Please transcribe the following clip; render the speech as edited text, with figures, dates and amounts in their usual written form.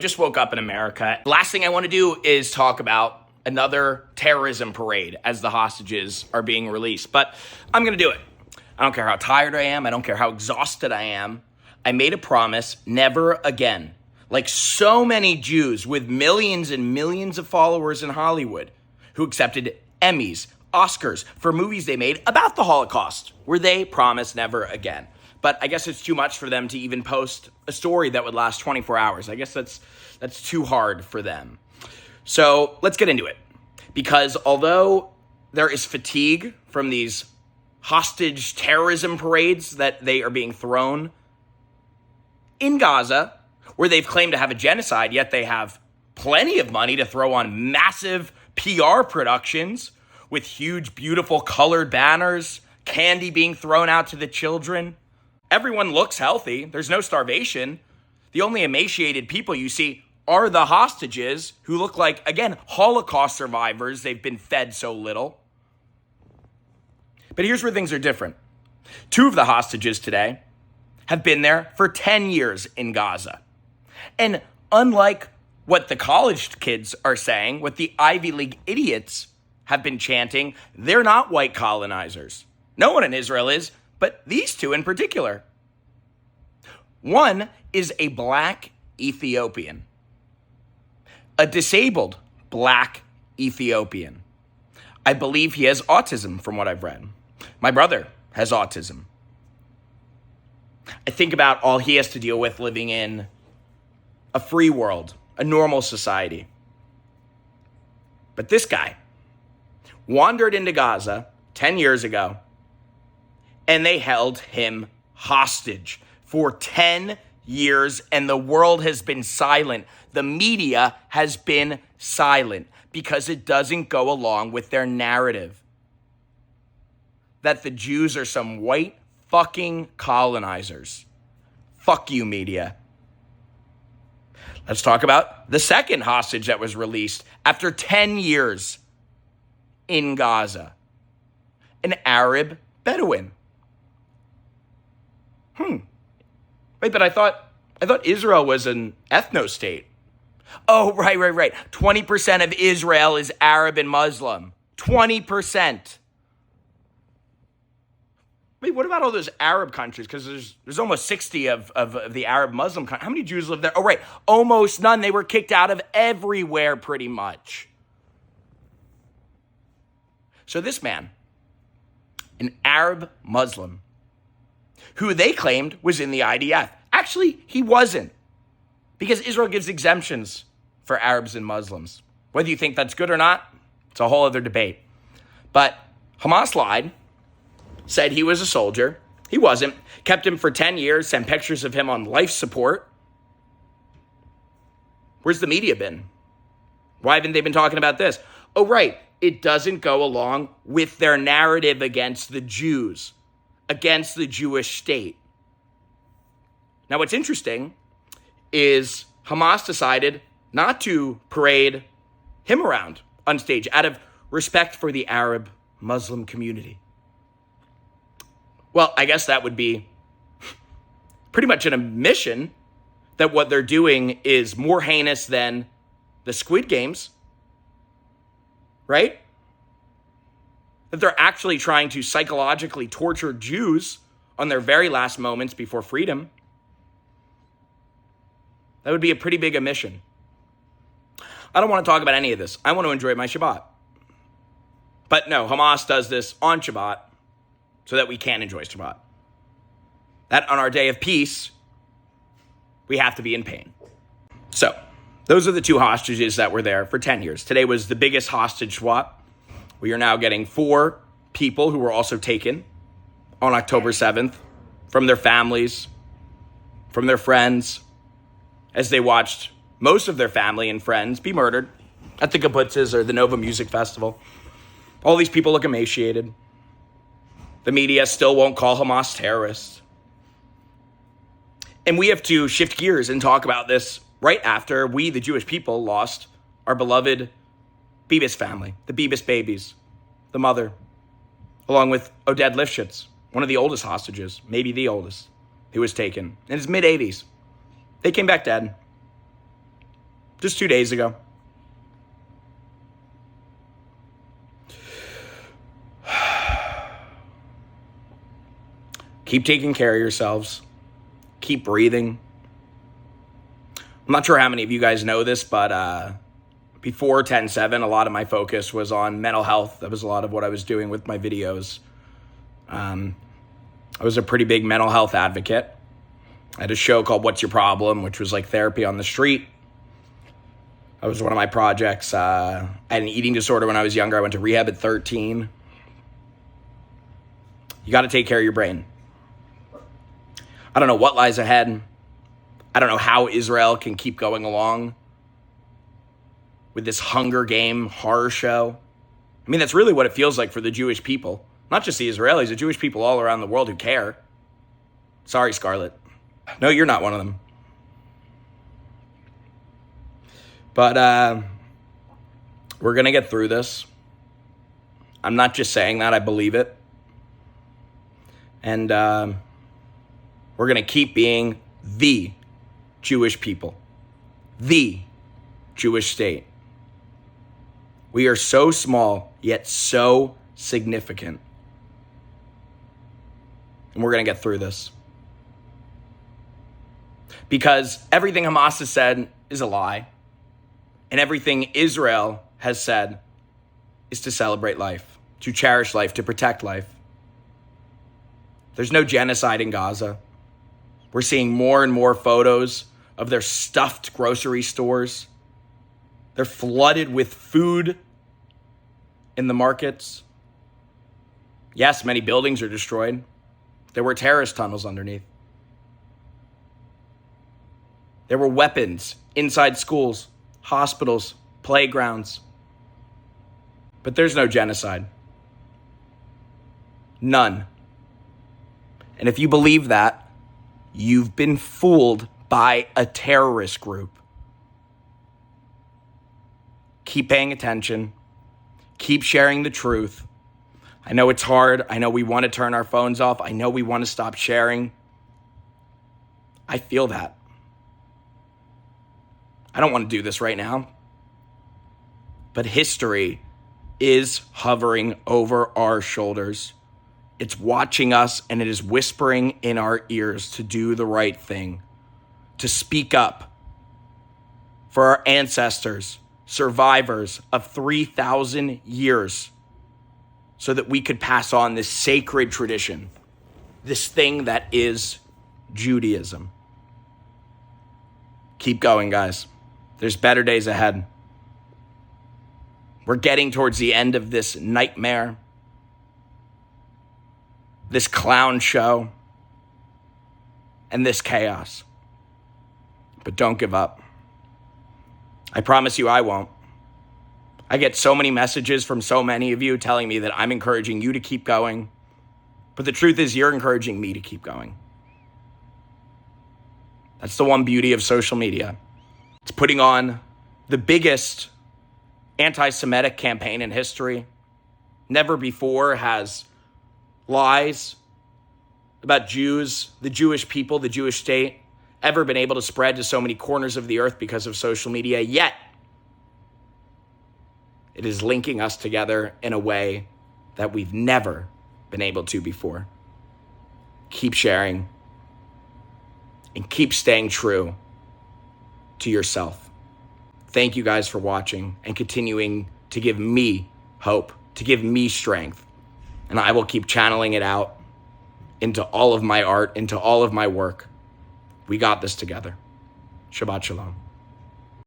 Just woke up in America. Last thing I want to do is talk about another terrorism parade as the hostages are being released. But I'm going to do it. I don't care how tired I am. I don't care how exhausted I am. I made a promise, never again. Like so many Jews with millions and millions of followers in Hollywood who accepted Emmys, Oscars for movies they made about the Holocaust, where they promised never again. But I guess it's too much for them to even post a story that would last 24 hours. I guess that's too hard for them. So let's get into it. Because although there is fatigue from these hostage terrorism parades that they are being thrown in Gaza, where they've claimed to have a genocide, yet they have plenty of money to throw on massive PR productions with huge, beautiful colored banners, candy being thrown out to the children. Everyone looks healthy. There's no starvation. The only emaciated people you see are the hostages who look like, again, Holocaust survivors. They've been fed so little. But here's where things are different. 2 of the hostages today have been there for 10 years in Gaza. And unlike what the college kids are saying, what the Ivy League idiots have been chanting, they're not white colonizers. No one in Israel is. But these 2 in particular. One is a black Ethiopian, a disabled black Ethiopian. I believe he has autism from what I've read. My brother has autism. I think about all he has to deal with living in a free world, a normal society. But this guy wandered into Gaza 10 years ago, and they held him hostage for 10 years, and the world has been silent. The media has been silent because it doesn't go along with their narrative that the Jews are some white fucking colonizers. Fuck you, media. Let's talk about the second hostage that was released after 10 years in Gaza. An Arab Bedouin. Wait, but I thought Israel was an ethno-state. Oh, right. 20% of Israel is Arab and Muslim. 20%. Wait, what about all those Arab countries? Because there's almost 60 of the Arab Muslim countries. How many Jews live there? Oh, right. Almost none. They were kicked out of everywhere pretty much. So this man, an Arab Muslim, who they claimed was in the IDF. Actually, he wasn't. Because Israel gives exemptions for Arabs and Muslims. Whether you think that's good or not, it's a whole other debate. But Hamas lied, said he was a soldier. He wasn't. Kept him for 10 years, sent pictures of him on life support. Where's the media been? Why haven't they been talking about this? Oh, right. It doesn't go along with their narrative against the Jews, against the Jewish state. Now, what's interesting is Hamas decided not to parade him around on stage out of respect for the Arab Muslim community. Well, I guess that would be pretty much an admission that what they're doing is more heinous than the Squid Games, right? That they're actually trying to psychologically torture Jews on their very last moments before freedom. That would be a pretty big omission. I don't want to talk about any of this. I want to enjoy my Shabbat. But no, Hamas does this on Shabbat so that we can enjoy Shabbat. That on our day of peace, we have to be in pain. So, those are the 2 hostages that were there for 10 years. Today was the biggest hostage swap. We are now getting 4 people who were also taken on October 7th from their families, from their friends, as they watched most of their family and friends be murdered at the kibbutzes or the Nova Music Festival. All these people look emaciated. The media still won't call Hamas terrorists. And we have to shift gears and talk about this right after we, the Jewish people, lost our beloved Bibas family, the Bibas babies, the mother, along with Oded Lifshitz, one of the oldest hostages, maybe the oldest, who was taken in his mid-80s. They came back dead. just 2 days ago. Keep taking care of yourselves. Keep breathing. I'm not sure how many of you guys know this, but before 10/7, a lot of my focus was on mental health. That was a lot of what I was doing with my videos. I was a pretty big mental health advocate. I had a show called What's Your Problem, which was like therapy on the street. That was one of my projects. I had an eating disorder when I was younger. I went to rehab at 13. You got to take care of your brain. I don't know what lies ahead. I don't know how Israel can keep going along with this Hunger Game horror show. I mean, that's really what it feels like for the Jewish people. Not just the Israelis, the Jewish people all around the world who care. Sorry, Scarlett. No, you're not one of them. But we're going to get through this. I'm not just saying that, I believe it. And we're going to keep being the Jewish people, the Jewish state. We are so small, yet so significant. And we're going to get through this. Because everything Hamas has said is a lie. And everything Israel has said is to celebrate life, to cherish life, to protect life. There's no genocide in Gaza. We're seeing more and more photos of their stuffed grocery stores. They're flooded with food in the markets. Yes, many buildings are destroyed. There were terrorist tunnels underneath. There were weapons inside schools, hospitals, playgrounds. But there's no genocide. None. And if you believe that, you've been fooled by a terrorist group. Keep paying attention. Keep sharing the truth. I know it's hard. I know we want to turn our phones off. I know we want to stop sharing. I feel that. I don't want to do this right now. But history is hovering over our shoulders. It's watching us and it is whispering in our ears to do the right thing, to speak up for our ancestors, survivors of 3,000 years, so that we could pass on this sacred tradition, this thing that is Judaism. Keep going, guys. There's better days ahead. We're getting towards the end of this nightmare, this clown show, and this chaos. But don't give up. I promise you I won't. I get so many messages from so many of you telling me that I'm encouraging you to keep going. But the truth is, you're encouraging me to keep going. That's the one beauty of social media. It's putting on the biggest anti-Semitic campaign in history. Never before has lies about Jews, the Jewish people, the Jewish state, ever been able to spread to so many corners of the earth because of social media. Yet, it is linking us together in a way that we've never been able to before. Keep sharing and keep staying true to yourself. Thank you guys for watching and continuing to give me hope, to give me strength. And I will keep channeling it out into all of my art, into all of my work. We got this together. Shabbat shalom.